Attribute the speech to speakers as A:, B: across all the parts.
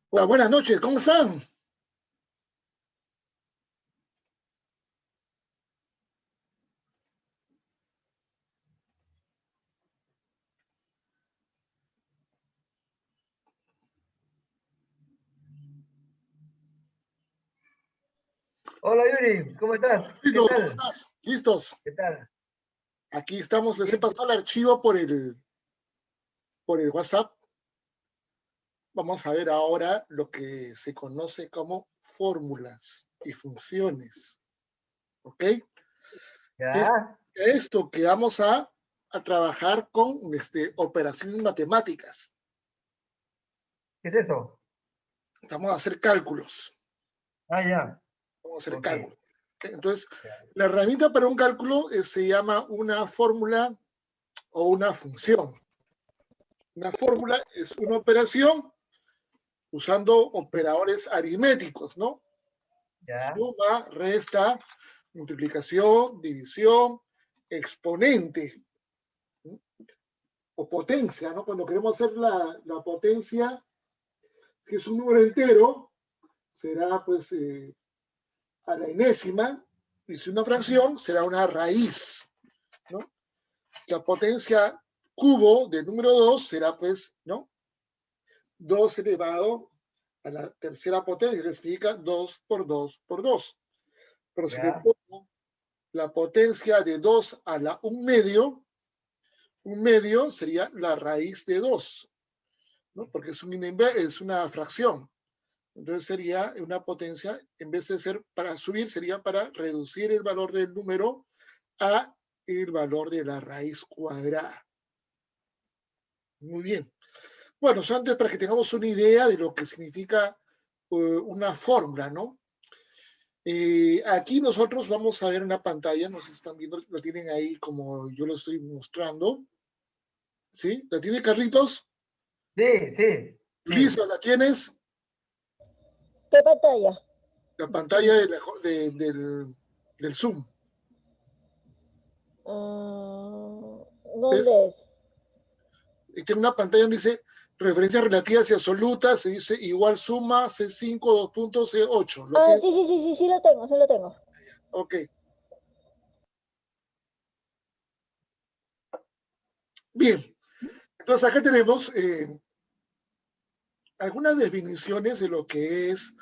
A: Bueno, buenas noches, ¿cómo están?
B: Hola Yuri, ¿cómo estás? ¿Qué
A: ¿Cómo
B: tal?
A: estás? ¿Listos?
B: ¿Qué tal?
A: Aquí estamos, les he
B: Bien.
A: pasado el archivo por el WhatsApp. Vamos a ver ahora lo que se conoce como fórmulas y funciones. ¿Ok? Es
B: ¿Ya?
A: esto que vamos a trabajar con operaciones matemáticas.
B: ¿Qué es eso?
A: Vamos a hacer cálculos.
B: Ah, ya.
A: Vamos a hacer
B: Ok.
A: cálculos. ¿Ok? Entonces,
B: Ya.
A: la herramienta para un cálculo se llama una fórmula o una función. Una fórmula es una operación usando operadores aritméticos, ¿no?
B: Ya.
A: Suma, resta, multiplicación, división, exponente, ¿no? O potencia, ¿no? Cuando queremos hacer la potencia, si es un número entero, será pues a la enésima, y si una fracción, será una raíz, ¿no? La potencia cubo del número 2 será pues, ¿no? 2 elevado a la tercera potencia, que significa 2 por 2 por 2. Pero si le
B: Ya.
A: pongo la potencia de 2 a la 1 medio sería la raíz de 2, ¿no? Porque es una fracción. Entonces sería una potencia, en vez de ser para subir, sería para reducir el valor del número a el valor de la raíz cuadrada. Muy bien. Bueno, antes para que tengamos una idea de lo que significa una fórmula, ¿no? Aquí nosotros vamos a ver en la pantalla, nos están viendo, lo tienen ahí como yo lo estoy mostrando, ¿sí? ¿La tiene Carlitos?
B: Sí, sí, sí.
A: Lisa, ¿la tienes?
C: ¿Qué pantalla?
A: La pantalla del Zoom. ¿Ves?
C: ¿Dónde es?
A: Tiene una pantalla donde dice referencias relativas y absolutas, se dice igual suma C5, 2 puntos, C8. ¿Lo
C: Ah,
A: tiene?
C: sí, sí, sí, sí, sí lo tengo, sí lo tengo.
A: Ok. Bien. Entonces acá tenemos algunas definiciones de lo que es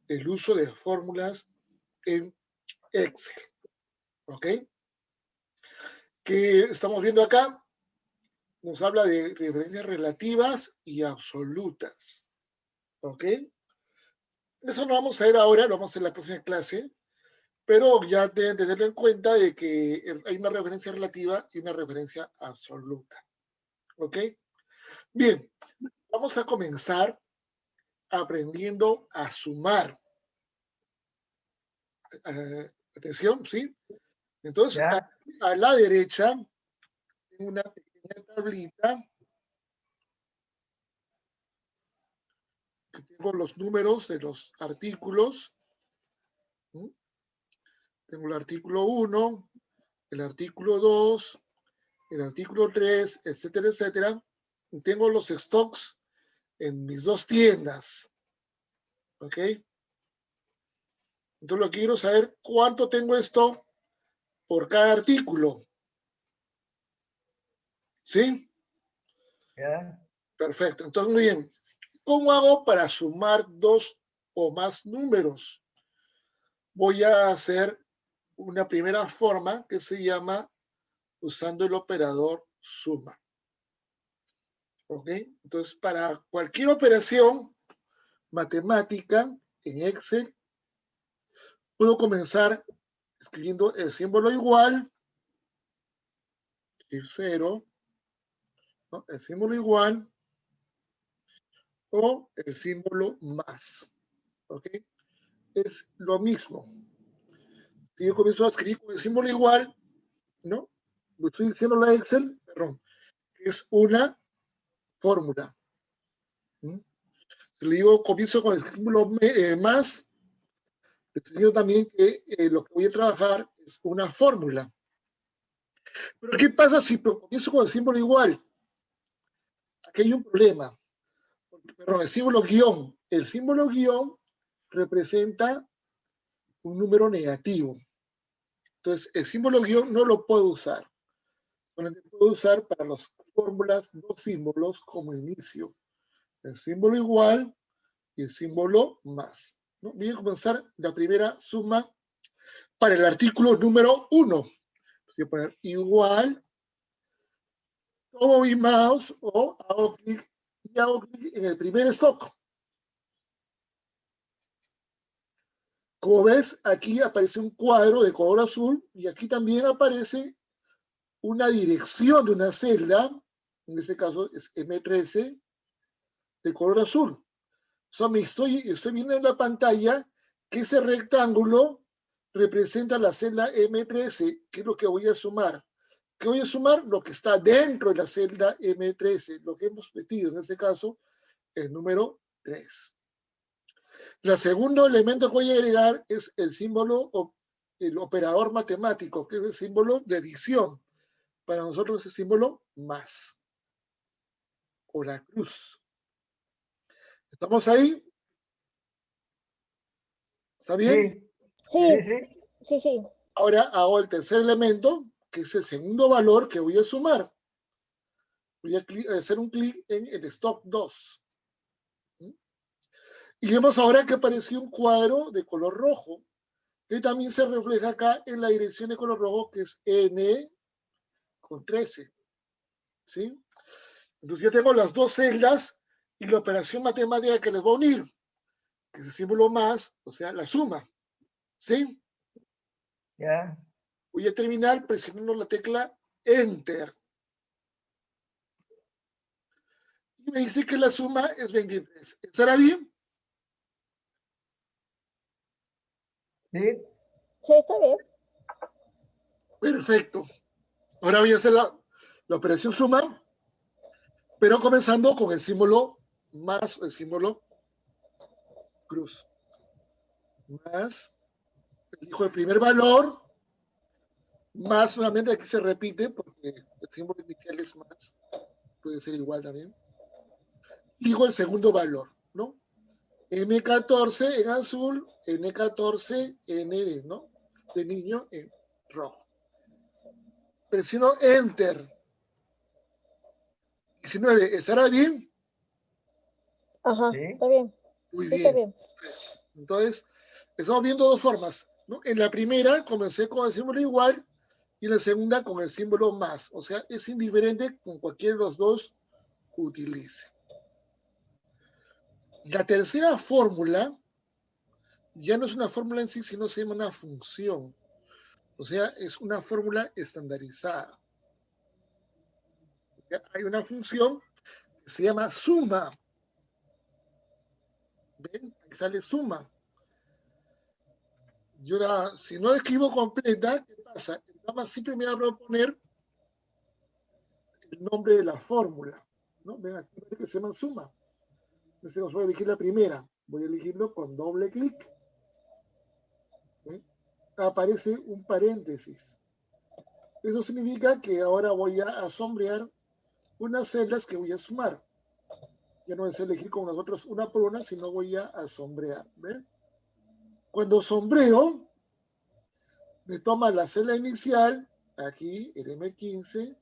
A: el uso de fórmulas en Excel. ¿Ok? Que estamos viendo acá, nos habla de referencias relativas y absolutas. ¿Ok? Eso no vamos a ver ahora, lo vamos a hacer en la próxima clase, pero ya deben tenerlo en cuenta de que hay una referencia relativa y una referencia absoluta. ¿Ok? Bien, vamos a comenzar aprendiendo a sumar. Atención, ¿sí? Entonces,
B: Ya.
A: a la derecha, tengo una pequeña tablita que tengo los números de los artículos. ¿Sí? Tengo el artículo 1, el artículo 2, el artículo 3, etcétera, etcétera. Y tengo los stocks en mis dos tiendas. ¿Ok? Entonces, lo que quiero saber, ¿cuánto tengo esto por cada artículo? ¿Sí?
B: Ya.
A: Perfecto. Entonces, muy bien. ¿Cómo hago para sumar dos o más números? Voy a hacer una primera forma que se llama usando el operador suma. ¿Ok? Entonces, para cualquier operación matemática en Excel, puedo comenzar escribiendo el símbolo igual, el cero, ¿no? El símbolo igual o el símbolo más. ¿Ok? Es lo mismo. Si yo comienzo a escribir con el símbolo igual, ¿no? Estoy diciendo la Excel, perdón, es una fórmula. ¿Mm? Si le digo comienzo con el símbolo más, les digo también que lo que voy a trabajar es una fórmula. Pero ¿qué pasa si comienzo con el símbolo igual? Aquí hay un problema. Perdón, el símbolo guión. el símbolo guión representa un número negativo. Entonces, el símbolo guión no lo puedo usar. Solamente puedo usar para las fórmulas dos símbolos como inicio. El símbolo igual y el símbolo más, ¿no? Voy a comenzar la primera suma para el artículo número 1. Voy a poner igual, tomo mi mouse o hago clic en el primer stock. Como ves, aquí aparece un cuadro de color azul y aquí también aparece una dirección de una celda, en este caso es M13, de color azul. Estoy viendo en la pantalla que ese rectángulo representa la celda M13, que es lo que voy a sumar. ¿Qué voy a sumar? Lo que está dentro de la celda M13, lo que hemos metido, en este caso, el número 3. El segundo elemento que voy a agregar es el símbolo, el operador matemático, que es el símbolo de adición. Para nosotros es el símbolo más, o la cruz. ¿Estamos ahí? ¿Está bien?
C: Sí,
B: Sí.
C: sí, sí.
A: Ahora hago el tercer elemento, que es el segundo valor que voy a sumar. Voy a hacer un clic en el stock 2. Y vemos ahora que apareció un cuadro de color rojo, que también se refleja acá en la dirección de color rojo, que es N con 13. ¿Sí? Entonces ya tengo las dos celdas y la operación matemática que les voy a unir, que es el símbolo más, o sea, la suma. ¿Sí?
B: Ya.
A: Voy a terminar presionando la tecla Enter. Y me dice que la suma es 23. ¿Estará bien?
B: Sí.
C: Sí, está bien.
A: Perfecto. Ahora voy a hacer la operación suma, pero comenzando con el símbolo más, el símbolo cruz. Más, elijo el primer valor, más nuevamente aquí se repite porque el símbolo inicial es más, puede ser igual también. Elijo el segundo valor, ¿no? M14 en azul, N14 N, ¿no? De niño en rojo. Presiono Enter. 19, ¿estará bien?
C: Ajá,
B: Sí.
C: está bien.
A: Muy
C: Sí, está
A: bien.
C: bien.
A: Entonces, estamos viendo dos formas, ¿no? En la primera comencé con el símbolo igual y en la segunda con el símbolo más. O sea, es indiferente con cualquiera de los dos utilice. La tercera fórmula ya no es una fórmula en sí, sino se llama una función. O sea, es una fórmula estandarizada. ¿Ya? Hay una función que se llama suma. ¿Ven? Aquí sale suma. Yo si no la escribo completa, ¿qué pasa? El programa siempre me va a proponer el nombre de la fórmula, ¿no? Ven aquí que se llama suma. Entonces voy a elegir la primera. Voy a elegirlo con doble clic. ¿Ven? Aparece un paréntesis. Eso significa que ahora voy a sombrear unas celdas que voy a sumar. Ya no es elegir con nosotros una por una, sino voy a sombrear. ¿Ven? Cuando sombreo, me toma la celda inicial, aquí el M15,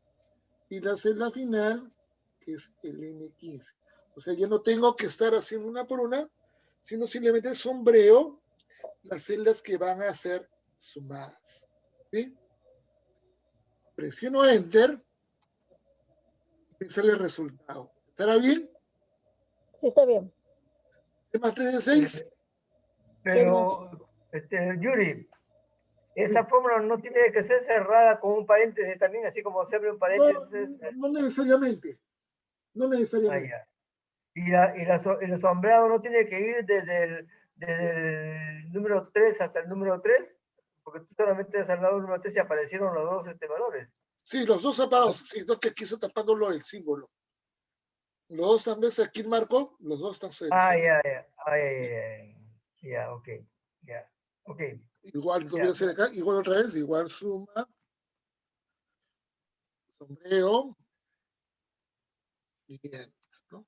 A: y la celda final, que es el N15. O sea, ya no tengo que estar haciendo una por una, sino simplemente sombreo las celdas que van a ser sumadas. ¿Sí? Presiono Enter y me sale el resultado. ¿Estará bien?
C: Sí, está bien.
A: Tema 3 de 6.
B: Pero, Yuri, esa fórmula no tiene que ser cerrada con un paréntesis también, así como se abre un
A: No,
B: paréntesis.
A: no necesariamente. No
B: Ah,
A: necesariamente.
B: ya. El sombreado no tiene que ir desde el número 3 hasta el número 3, porque tú solamente has hablado del número 3 y aparecieron los dos valores.
A: Sí, los dos separados. Sí, no que aquí está tapándolo el símbolo. Los dos también aquí marco, los dos están
B: Ah,
A: seleccionados.
B: ya. Ah, ya, ok. Ya, ok.
A: Igual, lo voy a
B: Ya,
A: hacer acá, igual otra vez, igual suma, sombreo, bien, ¿no?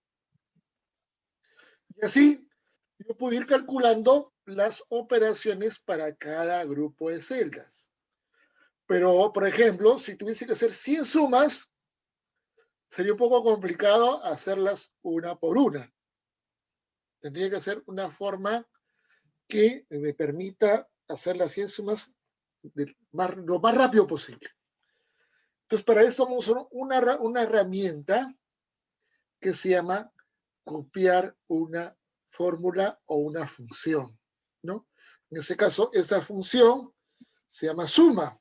A: Y así yo puedo ir calculando las operaciones para cada grupo de celdas. Pero, por ejemplo, si tuviese que hacer 100 sumas, sería un poco complicado hacerlas una por una. Tendría que hacer una forma que me permita hacer las 100 sumas lo más rápido posible. Entonces, para eso vamos a usar una herramienta que se llama copiar una fórmula o una función, ¿no? En ese caso, esa función se llama suma,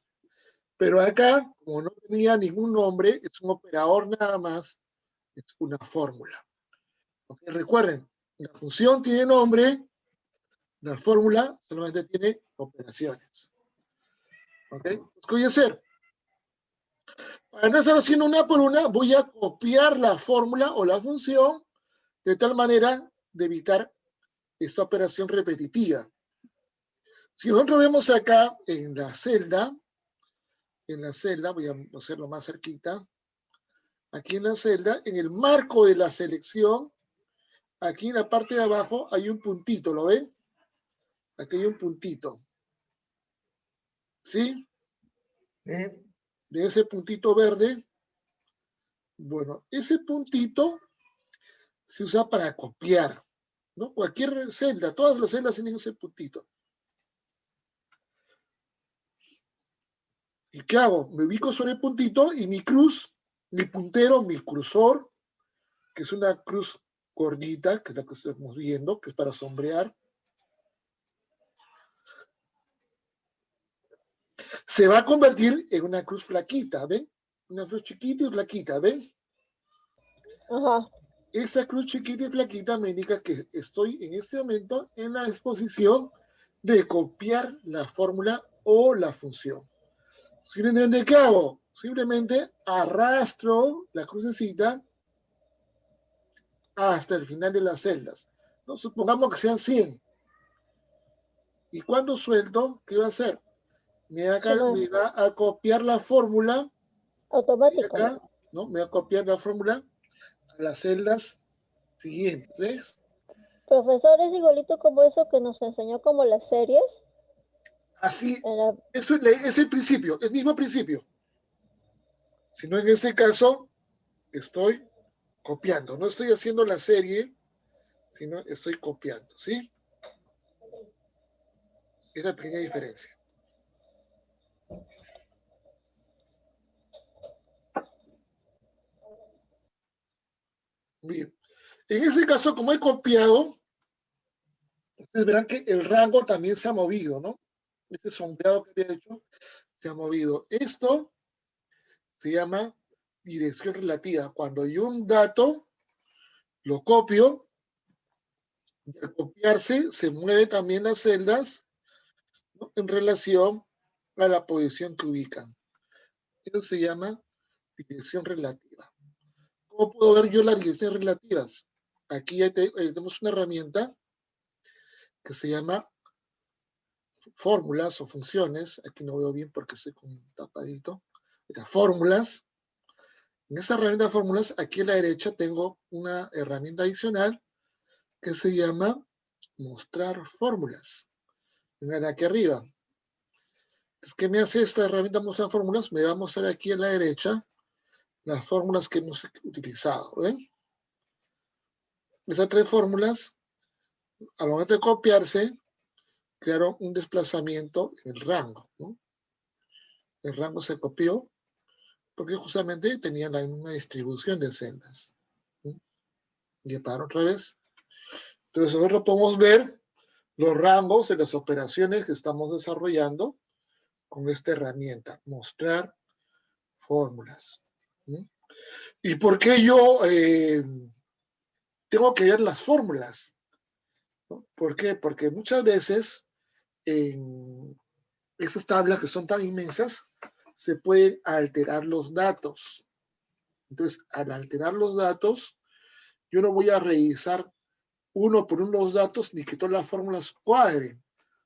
A: pero acá, como no tenía ningún nombre, es un operador nada más, es una fórmula. ¿Okay? Recuerden, la función tiene nombre, la fórmula solamente tiene operaciones. ¿Ok? ¿Qué voy a hacer? Para no estar haciendo una por una, voy a copiar la fórmula o la función de tal manera de evitar esta operación repetitiva. Si nosotros vemos acá en la celda, voy a hacerlo más cerquita, aquí en la celda, en el marco de la selección, aquí en la parte de abajo hay un puntito, ¿lo ven? Aquí hay un puntito. ¿Sí? De ese puntito verde, bueno, ese puntito se usa para copiar, ¿no? Cualquier celda, todas las celdas tienen ese puntito. ¿Y qué hago? Me ubico sobre el puntito y mi cruz, mi puntero, mi cursor, que es una cruz gordita, que es la que estamos viendo, que es para sombrear, se va a convertir en una cruz flaquita, ¿ven? Una cruz chiquita y flaquita, ¿ven?
C: Ajá.
A: Esa cruz chiquita y flaquita me indica que estoy en este momento en la disposición de copiar la fórmula o la función. Simplemente, ¿qué hago? Simplemente arrastro la crucecita hasta el final de las celdas. ¿No? Supongamos que sean 100. Y cuando suelto, ¿qué va a hacer? Me va a copiar la fórmula.
C: Automático.
A: Acá, ¿no? Me va a copiar la fórmula a las celdas siguientes. ¿Ves?
C: Profesor, es igualito como eso que nos enseñó como las series.
A: Así, eso es el principio, el mismo principio. Si no, en este caso, estoy copiando. No estoy haciendo la serie, sino estoy copiando, ¿sí? Es la pequeña diferencia. Bien. En ese caso, como he copiado, ustedes verán que el rango también se ha movido, ¿no? Este sombreado que había hecho se ha movido. Esto se llama dirección relativa. Cuando yo un dato lo copio, y al copiarse se mueve también las celdas, ¿no? En relación a la posición que ubican. Eso se llama dirección relativa. ¿Cómo puedo ver yo las direcciones relativas? Aquí ya tenemos una herramienta que se llama fórmulas o funciones. Aquí no veo bien porque estoy con un tapadito. Fórmulas. En esa herramienta de fórmulas, aquí a la derecha tengo una herramienta adicional que se llama mostrar fórmulas. Vengan aquí arriba. Entonces, ¿qué me hace esta herramienta mostrar fórmulas? Me va a mostrar aquí a la derecha las fórmulas que hemos utilizado. ¿Ven? Esas tres fórmulas, al momento de copiarse, crearon un desplazamiento en el rango, ¿no? El rango se copió porque justamente tenían la misma distribución de celdas. ¿Sí? Y para otra vez. Entonces nosotros podemos ver los rangos de las operaciones que estamos desarrollando con esta herramienta, mostrar fórmulas. ¿Sí? ¿Y por qué yo tengo que ver las fórmulas? ¿No? ¿Por qué? Porque muchas veces en esas tablas que son tan inmensas, se pueden alterar los datos. Entonces, al alterar los datos, yo no voy a revisar uno por uno los datos ni que todas las fórmulas cuadren,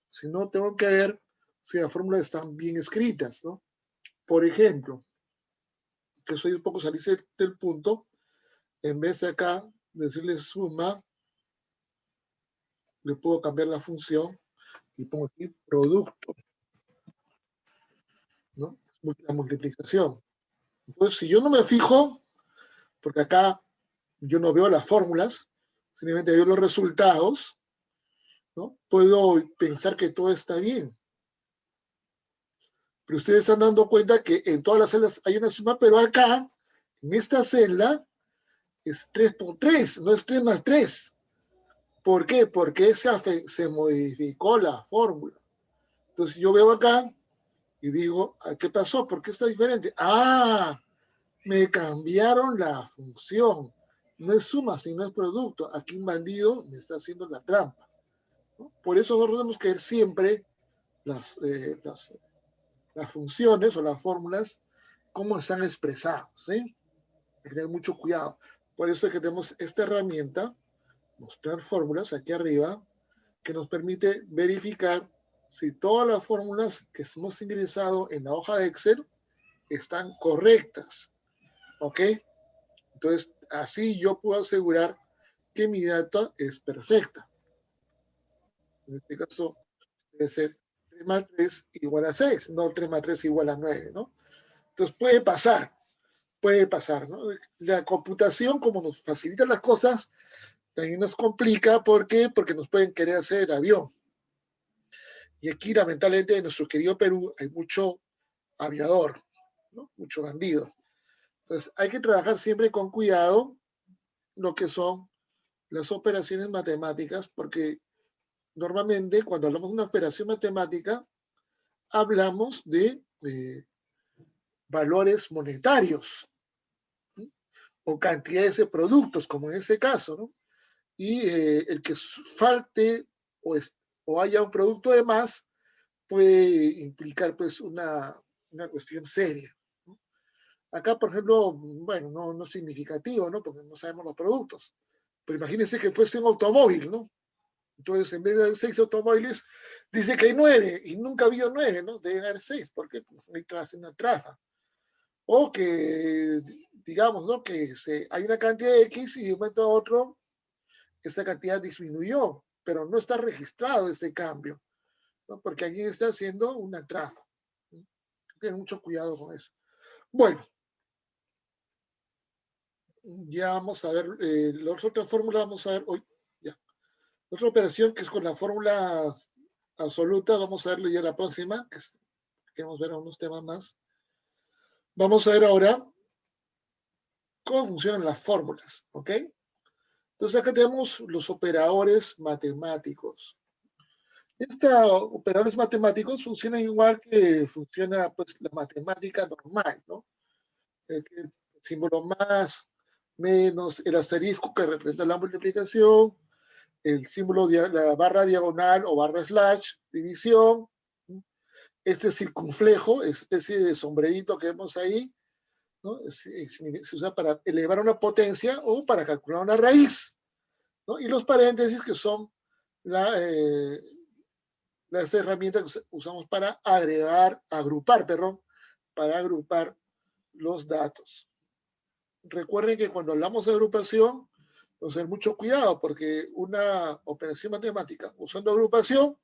A: sino tengo que ver si las fórmulas están bien escritas, ¿no? Por ejemplo, que soy un poco salirse del punto, en vez de acá decirle suma le puedo cambiar la función y pongo aquí producto, ¿no? La multiplicación. Entonces, si yo no me fijo, porque acá yo no veo las fórmulas, simplemente veo los resultados, ¿no? Puedo pensar que todo está bien. Pero ustedes están dando cuenta que en todas las celdas hay una suma, pero acá, en esta celda, es 3 por 3, no es 3 más 3. ¿Por qué? Porque se modificó la fórmula. Entonces yo veo acá y digo, ¿qué pasó? ¿Por qué está diferente? Ah, me cambiaron la función. No es suma, sino es producto. Aquí un bandido me está haciendo la trampa, ¿no? Por eso nosotros tenemos que ver siempre las funciones o las fórmulas, cómo están expresadas, ¿sí? Hay que tener mucho cuidado. Por eso es que tenemos esta herramienta, mostrar fórmulas aquí arriba, que nos permite verificar si todas las fórmulas que hemos ingresado en la hoja de Excel están correctas, ¿ok? Entonces, así yo puedo asegurar que mi data es perfecta. En este caso, debe ser 3 más 3 igual a 6, no 3 más 3 igual a 9, ¿no? Entonces, puede pasar, ¿no? La computación, como nos facilita las cosas, también nos complica. ¿Por qué? Porque nos pueden querer hacer el avión. Y aquí, lamentablemente, en nuestro querido Perú hay mucho aviador, ¿no? Mucho bandido. Entonces, hay que trabajar siempre con cuidado lo que son las operaciones matemáticas, porque normalmente cuando hablamos de una operación matemática, hablamos de valores monetarios, ¿sí? O cantidades de productos, como en ese caso, ¿no? Y el que falte o haya un producto de más puede implicar pues una cuestión seria, ¿no? Acá, por ejemplo, bueno, no es significativo, ¿no? Porque no sabemos los productos. Pero imagínense que fuese un automóvil, ¿no? Entonces, en vez de 6 automóviles, dice que hay 9 y nunca ha habido 9, ¿no? Deben haber 6, porque pues, hay una trafa. O que, digamos, ¿no? Que hay una cantidad de X y de un momento a otro esta cantidad disminuyó, pero no está registrado ese cambio, ¿no? Porque alguien está haciendo una trafa. Ten mucho cuidado con eso. Bueno, ya vamos a ver, la otra fórmula vamos a ver hoy. Ya. Otra operación que es con la fórmula absoluta, vamos a verlo ya la próxima, que queremos ver unos temas más. Vamos a ver ahora cómo funcionan las fórmulas, ¿ok? Entonces acá tenemos los operadores matemáticos. Estos operadores matemáticos funcionan igual que funciona pues, la matemática normal, ¿no? El símbolo más, menos, el asterisco que representa la multiplicación, el símbolo, la barra diagonal o barra slash, división, este circunflejo, especie de sombrerito que vemos ahí, ¿no? Se usa para elevar una potencia o para calcular una raíz, ¿no? Y los paréntesis que son las herramientas que usamos para agrupar los datos. Recuerden que cuando hablamos de agrupación, vamos a tener mucho cuidado porque una operación matemática usando agrupación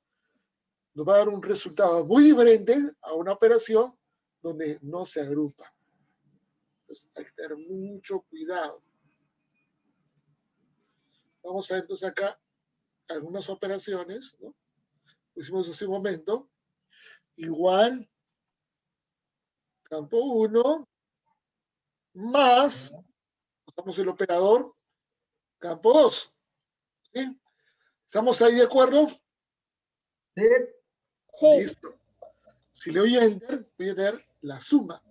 A: nos va a dar un resultado muy diferente a una operación donde no se agrupa. Entonces hay que tener mucho cuidado. Vamos a ver entonces acá algunas operaciones, ¿no? Hicimos hace un momento. Igual, campo 1, más, usamos el operador, campo 2. ¿Sí? ¿Estamos ahí de acuerdo?
B: ¿Sí?
C: Sí,
A: Listo. Si le doy a Enter, voy a tener la suma.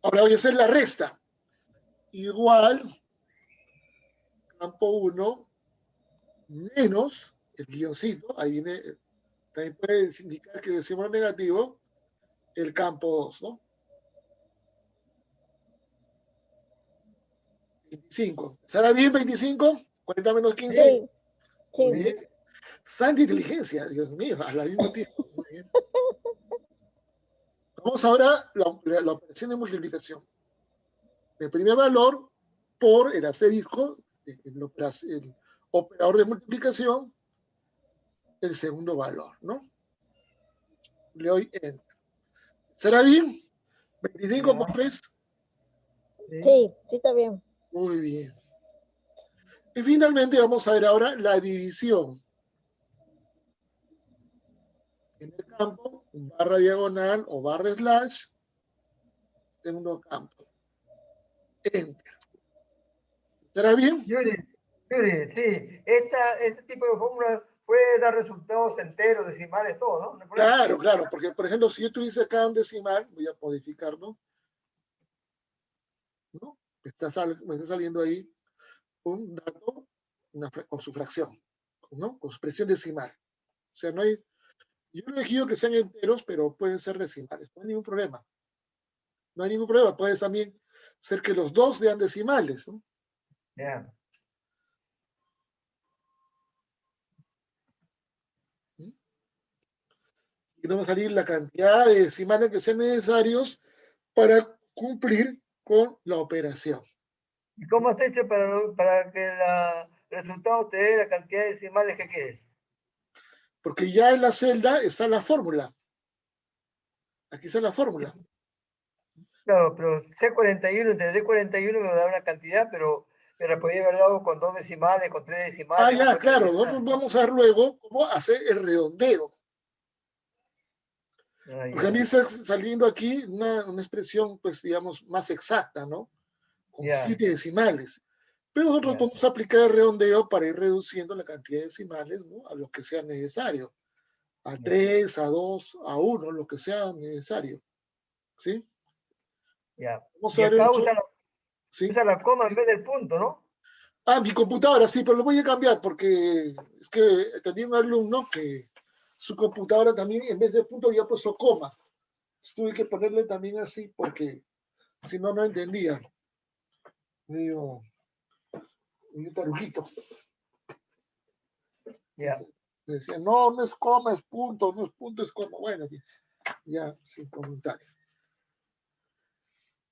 A: Ahora voy a hacer la resta. Igual, campo 1, menos, el guioncito, ahí viene, también puede indicar que es símbolo negativo, el campo 2, ¿no? 25. ¿Será bien 25? 40 menos 15.
C: sí,
A: Muy
C: sí.
A: bien. Santa inteligencia, Dios mío, al mismo tiempo. Muy bien. Vamos ahora a la operación de multiplicación. El primer valor por el asterisco, el operador de multiplicación, el segundo valor, ¿no? Le doy Enter. ¿Será bien? 25 por 3.
C: Sí, sí está bien.
A: Muy bien. Y finalmente vamos a ver ahora la división. En el campo, barra diagonal o barra slash, segundo campo. Enter. ¿Será bien?
B: Yuri, sí. Este tipo de fórmula puede dar resultados enteros, decimales, todo, ¿no? No hay problema.
A: Claro, claro, porque por ejemplo, si yo tuviese acá un decimal, voy a modificarlo, ¿no? Me está saliendo ahí un dato con su fracción, ¿no? Con su expresión decimal. O sea, no hay, yo no he elegido que sean enteros, pero pueden ser decimales, no hay ningún problema. No hay ningún problema, puede también ser que los dos sean decimales, ¿no?
B: Ya.
A: Y nos va a salir la cantidad de decimales que sean necesarios para cumplir con la operación.
B: ¿Y cómo has hecho para que el resultado te dé la cantidad de decimales que quieres?
A: Porque ya en la celda está la fórmula. Aquí está la fórmula.
B: Claro, pero C41 entre D41 me da una cantidad, pero podría haber dado con 2 decimales, con 3 decimales.
A: Ah,
B: con
A: ya,
B: 4
A: claro.
B: decimales.
A: Nosotros vamos a ver luego cómo hacer el redondeo.
B: Ah,
A: Porque a mí
B: ya.
A: está saliendo aquí una expresión, pues, digamos, más exacta, ¿no? Con
B: Ya.
A: 7 decimales. Pero nosotros
B: Ya.
A: podemos aplicar el redondeo para ir reduciendo la cantidad de decimales, ¿no? A lo que sea necesario. A 3, a 2, a 1, lo que sea necesario. ¿Sí?
B: Ya.
A: Vamos
B: Y
A: a ver
B: acá
A: hecho. ¿Sí?
B: usa la coma en vez del punto, ¿no?
A: Ah, mi computadora, sí, pero lo voy a cambiar porque es que tenía un alumno que su computadora también, en vez de punto, había puesto coma. Tuve que ponerle también así porque si no, no entendía. Medio tarujito.
B: Ya.
A: Me decía, no, no es coma, es punto, no es punto, es coma. Bueno, ya sin comentarios.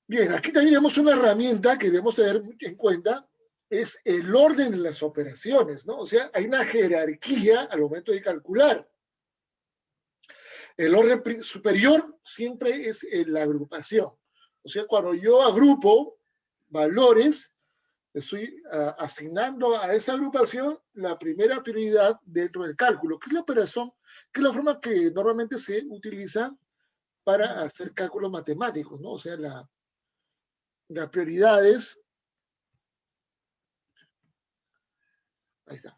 A: Bien, aquí tenemos una herramienta que debemos tener en cuenta, es el orden de las operaciones, ¿no? O sea, hay una jerarquía al momento de calcular. El orden superior siempre es la agrupación. O sea, cuando yo agrupo valores, estoy asignando a esa agrupación la primera prioridad dentro del cálculo, que es la operación, que es la forma que normalmente se utiliza para hacer cálculos matemáticos, ¿no? O sea, las prioridades, ahí está.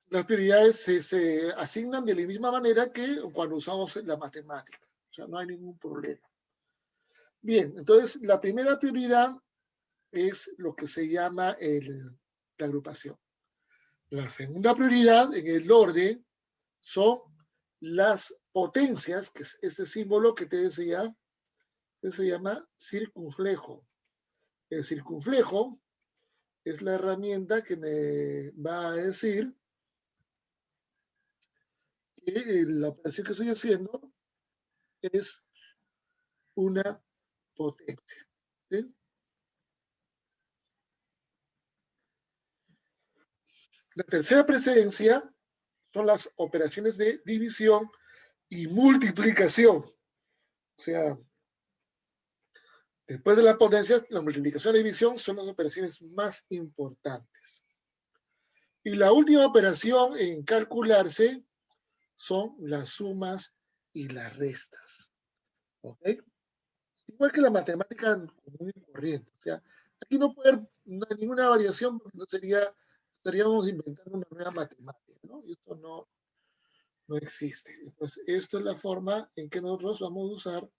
A: Las prioridades se asignan de la misma manera que cuando usamos la matemática. O sea, no hay ningún problema. Bien, entonces la primera prioridad es lo que se llama la agrupación. La segunda prioridad en el orden son las potencias, que es ese símbolo que te decía, que se llama circunflejo. El circunflejo es la herramienta que me va a decir que la operación que estoy haciendo es una potencia. ¿Sí? La tercera precedencia son las operaciones de división y multiplicación. O sea, después de las potencias, la multiplicación y división son las operaciones más importantes. Y la última operación en calcularse son las sumas y las restas. ¿Ok? Igual que la matemática común y corriente. O sea, aquí no puede haber ninguna variación porque no estaríamos inventando una nueva matemática, ¿no? Y esto no existe. Entonces, esta es la forma en que nosotros vamos a usar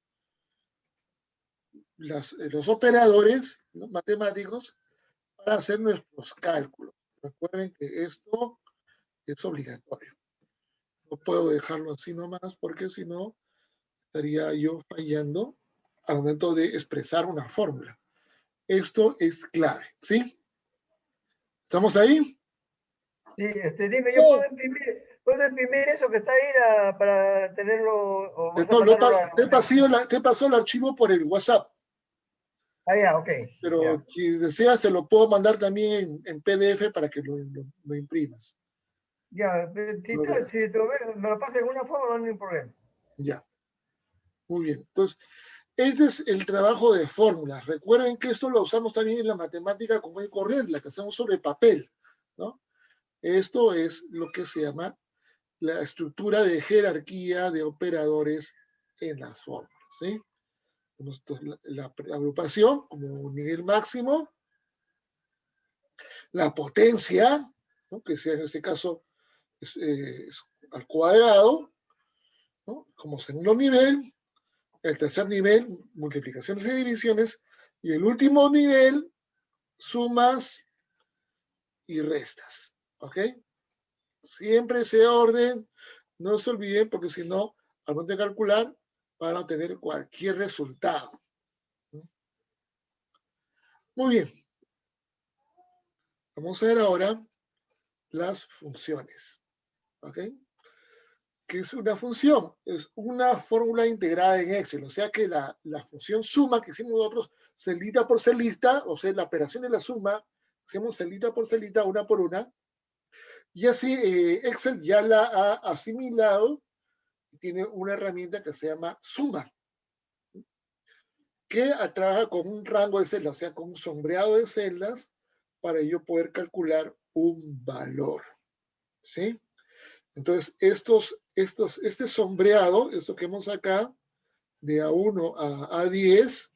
A: los operadores, ¿no?, matemáticos para hacer nuestros cálculos. Recuerden que esto es obligatorio. No puedo dejarlo así nomás porque si no estaría yo fallando al momento de expresar una fórmula. Esto es clave, ¿sí? ¿Estamos ahí?
B: Sí, dime,
C: Sí.
B: ¿yo puedo imprimir eso que está ahí para tenerlo o vas a
A: No,
B: mandarlo
A: te pasó el archivo por el WhatsApp,
B: Ah, ya, ok.
A: pero
B: Ya.
A: si deseas te lo puedo mandar también en PDF para que lo imprimas.
B: Ya, si te lo me lo pasa de alguna forma, no hay ningún problema.
A: Ya, muy bien. Entonces, este es el trabajo de fórmulas. Recuerden que esto lo usamos también en la matemática común y corriente, la que hacemos sobre papel, ¿no? Esto es lo que se llama la estructura de jerarquía de operadores en las fórmulas, ¿sí? La agrupación como nivel máximo, la potencia, ¿no? Que sea en este caso es al cuadrado, ¿no? Como segundo nivel, el tercer nivel, multiplicaciones y divisiones, y el último nivel, sumas y restas, ¿ok? Siempre ese orden, no se olviden, porque si no, al momento de calcular, van a obtener cualquier resultado. Muy bien. Vamos a ver ahora las funciones, ¿ok? ¿Qué es una función? Es una fórmula integrada en Excel, o sea que la función suma que hicimos nosotros, celita por celita, o sea, la operación de la suma, hacemos celita por celita, una por una, y así Excel ya la ha asimilado y tiene una herramienta que se llama suma, que trabaja con un rango de celdas, o sea, con un sombreado de celdas, para yo poder calcular un valor, ¿sí? Entonces, este sombreado, esto que vemos acá, de A1 a A10,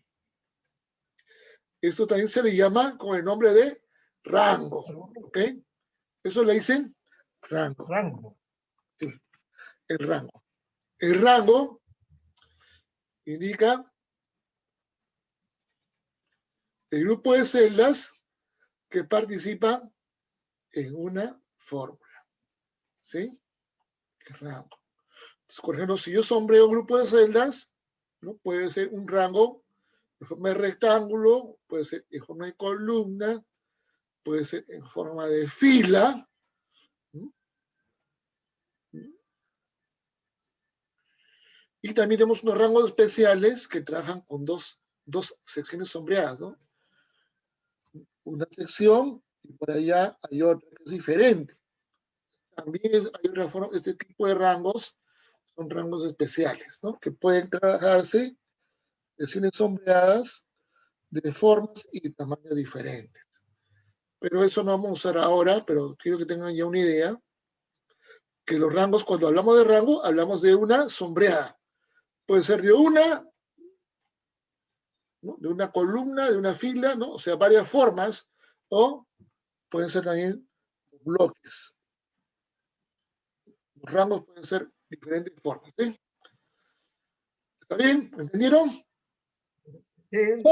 A: esto también se le llama con el nombre de rango, ¿ok? Eso le dicen rango.
B: Rango.
A: Sí, el rango. El rango indica el grupo de celdas que participan en una fórmula, ¿sí? El rango. Entonces, por ejemplo, si yo sombreo un grupo de celdas, ¿no? Puede ser un rango en forma de rectángulo, puede ser en forma de columna, puede ser en forma de fila, ¿no? Y también tenemos unos rangos especiales que trabajan con dos secciones sombreadas, ¿no? Una sección y por allá hay otra que es diferente. También hay otra forma, este tipo de rangos son rangos especiales, ¿no? Que pueden trabajarse secciones sombreadas de formas y tamaños diferentes. Pero eso no vamos a usar ahora, pero quiero que tengan ya una idea que los rangos, cuando hablamos de rango, hablamos de una sombreada. Puede ser de una, ¿no? De una columna, de una fila, ¿no? O sea, varias formas, o pueden ser también bloques. Los rangos pueden ser diferentes formas, ¿sí? ¿Está bien? ¿Me entendieron?
B: Sí.
C: Sí.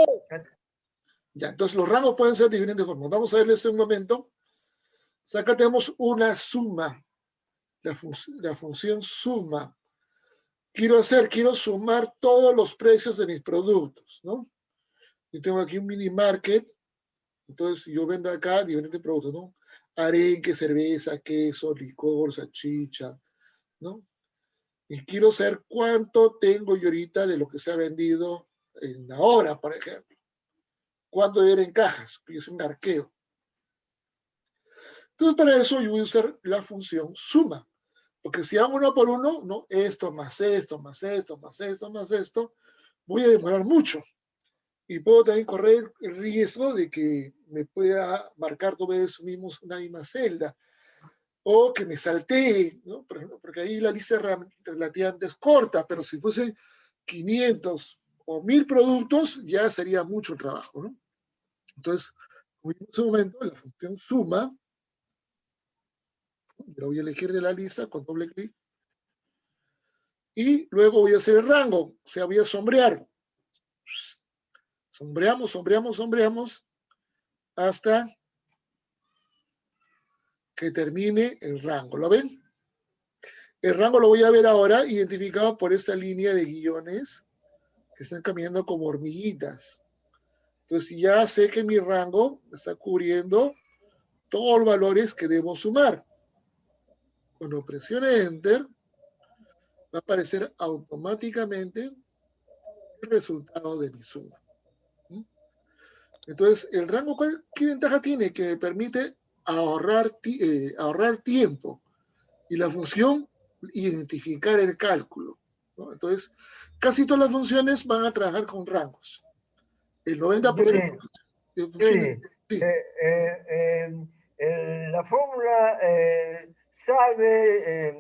A: Ya, entonces los rangos pueden ser diferentes formas. Vamos a verles un momento. O sea, acá tenemos una suma, la función suma. Quiero sumar todos los precios de mis productos, ¿no? Yo tengo aquí un mini market, entonces yo vendo acá diferentes productos, ¿no? Arenque, cerveza, queso, licor, salchicha, ¿no? Y quiero saber cuánto tengo yo ahorita de lo que se ha vendido en la hora, por ejemplo. ¿Cuánto era en cajas? Yo soy un arqueo. Entonces, para eso yo voy a usar la función suma. Porque si hago uno por uno, ¿no? Esto más esto, más esto, más esto, más esto, voy a demorar mucho. Y puedo también correr el riesgo de que me pueda marcar dos veces una misma celda. O que me saltee, ¿no? Por ejemplo, porque ahí la lista relativamente es corta, pero si fuese 500 o 1000 productos, ya sería mucho trabajo, ¿no? Entonces, en ese momento, la función suma, yo la voy a elegir de la lista con doble clic, y luego voy a hacer el rango, o sea, voy a sombrear. Sombreamos, sombreamos, sombreamos, hasta que termine el rango. ¿Lo ven? El rango lo voy a ver ahora identificado por esta línea de guiones que están caminando como hormiguitas. Entonces ya sé que mi rango está cubriendo todos los valores que debo sumar. Cuando presione Enter, va a aparecer automáticamente el resultado de mi suma. Entonces, el rango, ¿qué ventaja tiene? Que me permite ahorrar tiempo. Y la función, identificar el cálculo, ¿no? Entonces, casi todas las funciones van a trabajar con rangos. El 90%
B: Yuri,
A: de funciones,
B: Yuri,
A: sí.
B: la fórmula sabe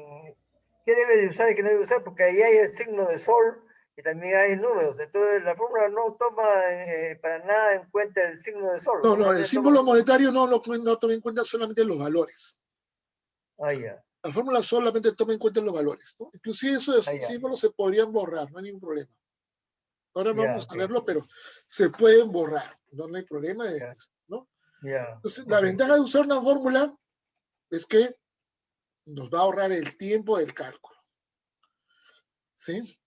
B: qué debe de usar y qué no debe usar, porque ahí hay el signo de sol y también hay números. Entonces, la fórmula no toma para nada en cuenta el signo de sol.
A: No, no, el
B: Solamente toma...
A: símbolo monetario no toma en cuenta solamente los valores.
B: Ah, ya.
A: La fórmula solamente toma en cuenta los valores, ¿no? Inclusive esos
B: Ah, ya.
A: símbolos se podrían borrar, no hay ningún problema. Ahora no
B: Ya,
A: vamos a
B: ok.
A: verlo, pero se pueden borrar, no hay problema,
B: Ya,
A: ¿no?
B: ya,
A: Entonces, la
B: ok.
A: ventaja de usar una fórmula es que nos va a ahorrar el tiempo del cálculo, ¿sí?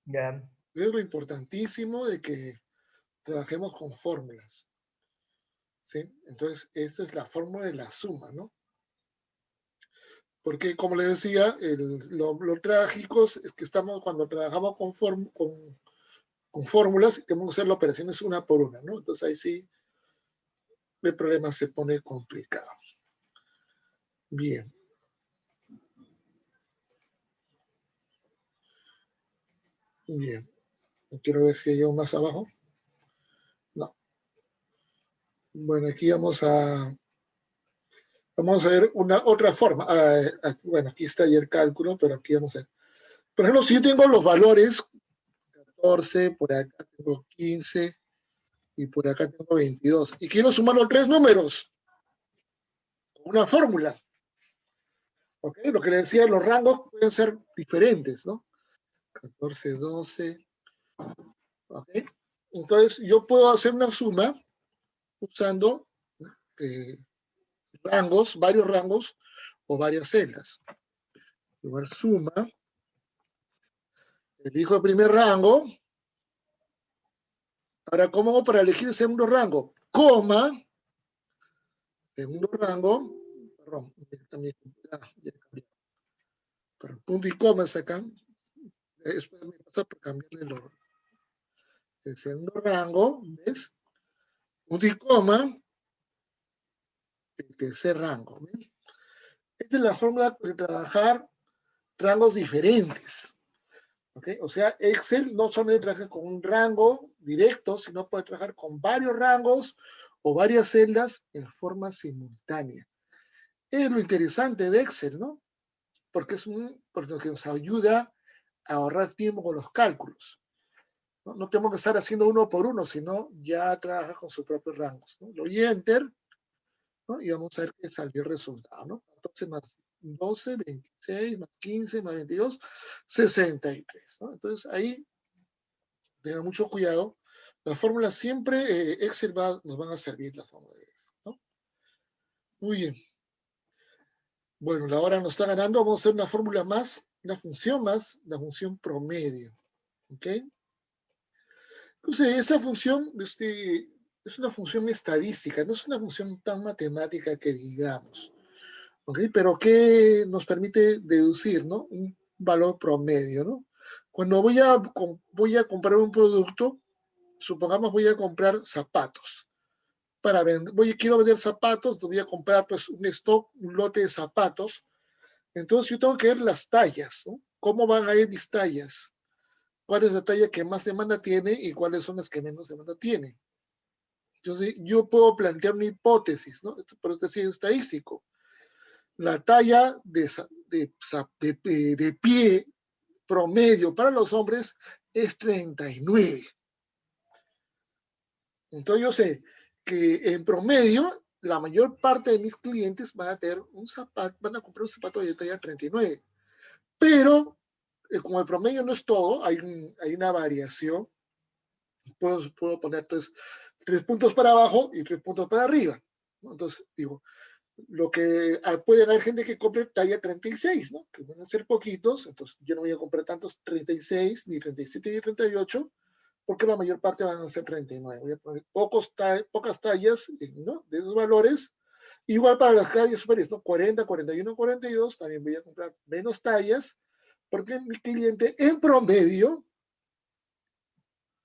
B: Ya.
A: Es lo importantísimo de que trabajemos con fórmulas, ¿sí? Entonces, esta es la fórmula de la suma, ¿no? Porque, como les decía, lo trágico es que estamos, cuando trabajamos con fórmulas, tenemos que hacer las operaciones una por una, ¿no? Entonces, ahí sí, el problema se pone complicado. Bien. Bien. Quiero ver si hay algo más abajo. No. Bueno, aquí vamos a ver otra forma. Bueno, aquí está ya el cálculo, pero aquí vamos a ver. Por ejemplo, si yo tengo los valores 14, por acá tengo 15 y por acá tengo 22. Y quiero sumar los tres números con una fórmula. ¿Ok? Lo que le decía, los rangos pueden ser diferentes, ¿no? 14, 12. ¿Ok? Entonces, yo puedo hacer una suma usando eh, rangos, varios rangos o varias celdas. Igual suma, elijo el primer rango. Ahora, ¿cómo hago para elegir el segundo rango? Coma, segundo rango, perdón, pero punto y coma es acá. Después me pasa por cambiarle el segundo rango, ¿ves? Punto y coma, el tercer rango. ¿Ves? Esta es la fórmula de trabajar rangos diferentes. ¿Okay? O sea, Excel no solamente trabaja con un rango directo, sino puede trabajar con varios rangos o varias celdas en forma simultánea. Es lo interesante de Excel, ¿no? Porque porque nos ayuda a ahorrar tiempo con los cálculos. No tenemos que estar haciendo uno por uno, sino ya trabaja con sus propios rangos, ¿no? Lo doy Enter, ¿no? Y vamos a ver qué salió el resultado, ¿no? Entonces, más 12, 26, más 15, más 22, 63, ¿no? Entonces, ahí tengan mucho cuidado. Las fórmulas siempre, Excel nos van a servir las fórmulas de Excel, ¿no? Muy bien. Bueno, la hora nos está ganando. Vamos a hacer una fórmula más, una función más, la función promedio. ¿Ok? Entonces, esa función es una función estadística, no es una función tan matemática que digamos. ¿Ok? Pero que nos permite deducir, ¿no? Un valor promedio, ¿no? Cuando voy a comprar un producto, supongamos voy a comprar zapatos. Quiero vender zapatos, voy a comprar pues un stock, un lote de zapatos. Entonces yo tengo que ver las tallas, ¿no? ¿Cómo van a ir mis tallas? ¿Cuál es la talla que más demanda tiene y cuáles son las que menos demanda tiene? Entonces yo puedo plantear una hipótesis, ¿no? Por esto es estadístico. La talla de pie promedio para los hombres es 39. Entonces yo sé que en promedio la mayor parte de mis clientes van a tener van a comprar un zapato de talla 39. Pero como el promedio no es todo, hay una variación. Puedo poner entonces 3 puntos para abajo y 3 puntos para arriba, ¿no? Entonces digo, puede haber gente que compre talla 36, ¿no? Que van a ser poquitos, entonces yo no voy a comprar tantos 36, ni 37, ni 38, porque la mayor parte van a ser 39. Voy a poner pocas tallas, ¿no? De esos valores. Igual para las tallas superiores, ¿no? 40, 41, 42, también voy a comprar menos tallas, porque mi cliente en promedio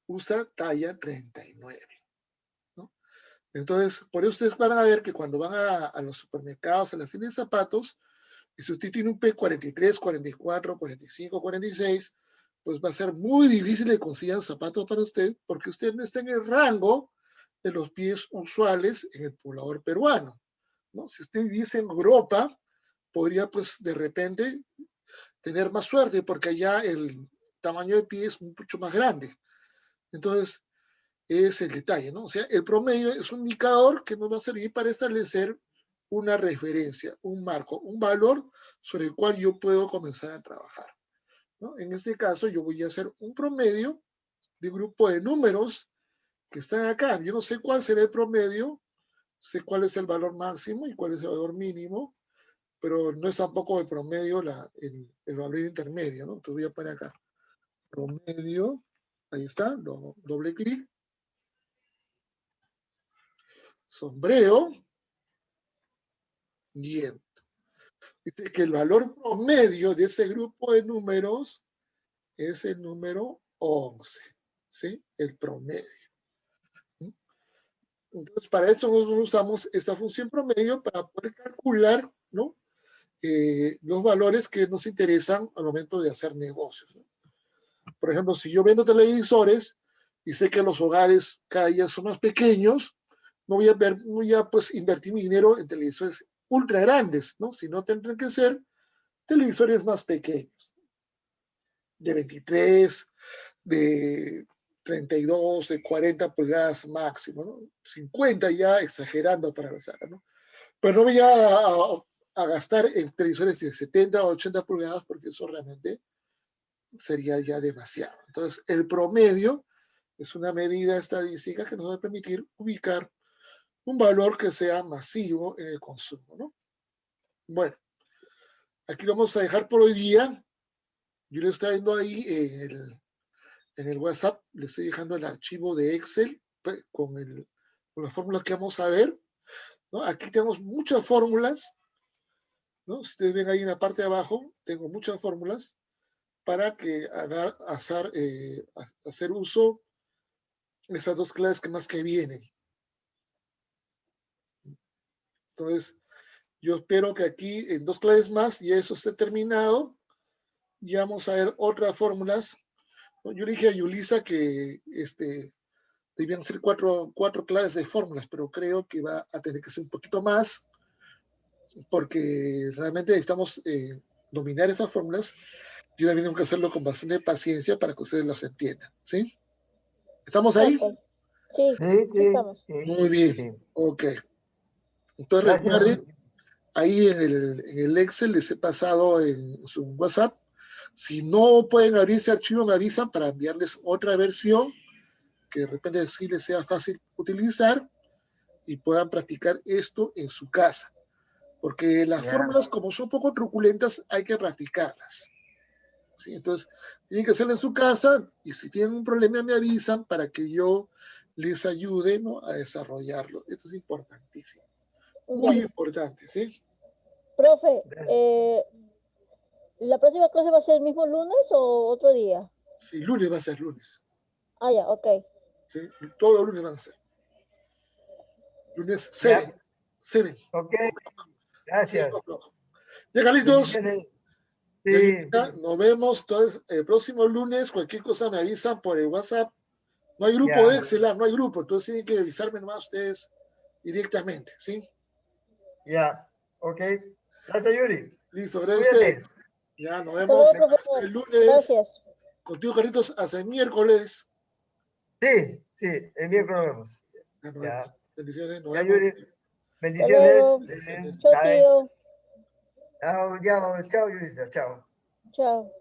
A: usa talla 39. ¿No? Entonces, por eso ustedes van a ver que cuando van a los supermercados, a las tiendas de zapatos, Y si usted tiene un P 43, 44, 45, 46, pues va a ser muy difícil que consigan zapatos para usted porque usted no está en el rango de los pies usuales en el poblador peruano, ¿no? Si usted viviese en Europa, podría pues de repente tener más suerte porque allá el tamaño de pie es mucho más grande. Entonces, es el detalle, ¿no? O sea, el promedio es un indicador que nos va a servir para establecer una referencia, un marco, un valor sobre el cual yo puedo comenzar a trabajar, ¿no? En este caso, yo voy a hacer un promedio de grupo de números que están acá. Yo no sé cuál será el promedio, sé cuál es el valor máximo y cuál es el valor mínimo, pero no es tampoco el promedio el valor intermedio, ¿no? Te voy a poner acá. Promedio, ahí está, doble clic. Sombreo, bien. Dice que el valor promedio de ese grupo de números es el número 11, ¿sí? El promedio. Entonces, para eso nosotros usamos esta función promedio para poder calcular, ¿no? Los valores que nos interesan al momento de hacer negocios, ¿no? Por ejemplo, si yo vendo televisores y sé que los hogares cada día son más pequeños, no voy a pues, invertir mi dinero en televisores ultra grandes, ¿no? Sino tendrán que ser televisores más pequeños, de 23, de 32, de 40 pulgadas máximo, ¿no? 50 ya exagerando para la sala, ¿no? Pero no voy a gastar en televisores de 70 o 80 pulgadas porque eso realmente sería ya demasiado. Entonces, el promedio es una medida estadística que nos va a permitir ubicar un valor que sea masivo en el consumo, ¿no? Bueno, aquí lo vamos a dejar por hoy día. Yo le estoy viendo ahí en el WhatsApp, le estoy dejando el archivo de Excel con las fórmulas que vamos a ver, ¿no? Aquí tenemos muchas fórmulas, ¿no? Si ustedes ven ahí en la parte de abajo, tengo muchas fórmulas para que hacer uso de esas dos clases que más que vienen. Entonces, yo espero que aquí en dos clases más ya eso esté terminado. Ya vamos a ver otras fórmulas. Yo le dije a Yulisa que debían ser cuatro clases de fórmulas, pero creo que va a tener que ser un poquito más porque realmente necesitamos dominar esas fórmulas. Yo también tengo que hacerlo con bastante paciencia para que ustedes las entiendan, ¿sí? ¿Estamos ahí?
C: Ok. Sí,
B: Sí,
C: sí estamos.
B: sí,
A: Muy bien,
B: sí.
A: ok. Entonces
B: Gracias.
A: recuerden, ahí en el Excel les he pasado en su WhatsApp. Si no pueden abrir ese archivo, me avisan para enviarles otra versión que de repente sí les sea fácil utilizar y puedan practicar esto en su casa. Porque las
B: Ya.
A: fórmulas, como son poco truculentas, hay que practicarlas, ¿sí? Entonces, tienen que hacerlo en su casa y si tienen un problema me avisan para que yo les ayude, ¿no?, a desarrollarlo. Esto es importantísimo. Muy
C: Ya.
A: importante, ¿sí?
C: Profe, ¿la próxima clase va a ser el mismo lunes o otro día?
A: Sí, lunes va a ser lunes.
C: Ah, ya, ok.
A: ¿Sí? Todos los lunes van a ser. Lunes
B: Ya.
A: 7. 7.
B: Ok,
A: 7
B: gracias.
A: Ya, Carlitos.
B: Bendiciones.
A: Ya,
B: Sí,
A: nos vemos. Entonces, el próximo lunes, cualquier cosa me avisan por el WhatsApp. No hay grupo de
B: ya,
A: Excel, no hay grupo. Entonces tienen que avisarme nomás ustedes directamente, ¿sí?
B: ya. Ok. Gracias, Yuri.
A: Listo, gracias a usted.
B: Cuídate.
A: Ya, nos
C: Hasta
A: vemos
C: luego,
A: hasta
C: profesor.
A: el lunes.
C: Gracias.
A: Contigo, Carlitos, hasta el miércoles.
B: Sí, sí, el miércoles nos vemos.
A: Ya, nos vemos.
B: Ya,
A: Bendiciones, nos
B: ya,
A: vemos.
B: Yuri.
C: Hasta
B: Bendiciones.
C: luego.
A: Bendiciones.
C: Chao,
B: Bye.
C: tío.
B: Chao, ya, chao, Yuri. Chao.
C: Chao.